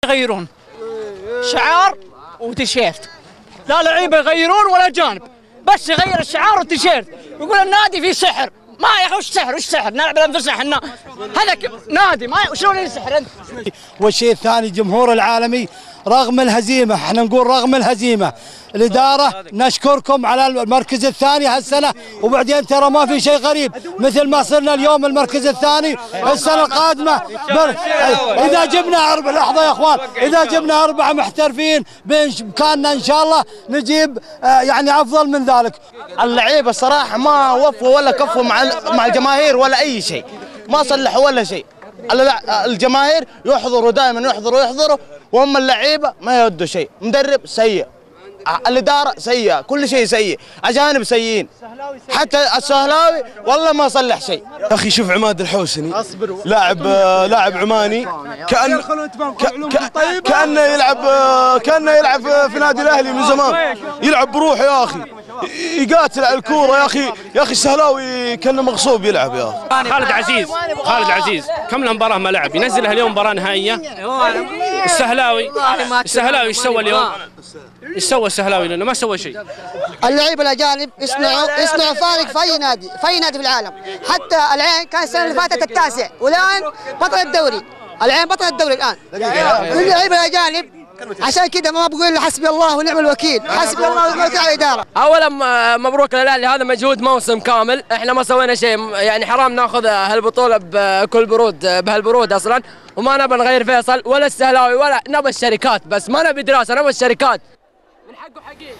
يغيرون شعار وتيشيرت، لا لعيبه يغيرون ولا جانب، بس يغير الشعار والتيشيرت، يقول النادي فيه سحر. ما يا اخي وش سحر؟ وش سحر؟ نلعب انفسنا احنا، هذا نادي ما شلون يسحر انت؟ والشيء الثاني الجمهور العالمي رغم الهزيمه، احنا نقول رغم الهزيمه، الاداره نشكركم على المركز الثاني هالسنه، وبعدين ترى ما في شيء غريب مثل ما صرنا اليوم المركز الثاني السنه القادمه اذا جبنا لحظه يا اخوان، اذا جبنا 4 محترفين بامكاننا ان شاء الله نجيب يعني افضل من ذلك. اللعيبه صراحه ما وفوا ولا كفوا مع الجماهير ولا اي شيء، ما صلحوا ولا شيء. الجماهير يحضروا دائما يحضروا وهم اللعيبه ما يودوا شيء، مدرب سيء، الاداره سيئه، كل شيء سيء، اجانب سيئين، حتى السهلاوي والله ما صلح شيء. يا اخي شوف عماد الحوسني لاعب عماني كانه يلعب في نادي الاهلي من زمان، يلعب بروحه يا اخي، يقاتل على الكوره يا اخي السهلاوي كانه مغصوب يلعب يا اخي. خالد عزيز كم له مباراه ما لعب، ينزلها اليوم مباراه نهائيه. السهلاوي ايش سوى اليوم؟ ايش سوى السهلاوي؟ لانه ما سوى شيء. اللعيبه الاجانب يصنعوا فارق في اي نادي في العالم، حتى العين كان السنه اللي فاتت التاسع والان بطل الدوري، العين بطل الدوري الان. اللعيبه الاجانب عشان كذا ما بقول حسبي الله ونعم الوكيل، حسبي الله ونعم الوكيل على الاداره. اولا مبروك للاهلي، هذا مجهود موسم كامل، احنا ما سوينا شيء، يعني حرام ناخذ هالبطوله بكل بهالبرود اصلا، وما نبي نغير فيصل ولا السهلاوي ولا نبي الشركات، بس ما نبي دراسه، نبي الشركات من حقه حقيقه.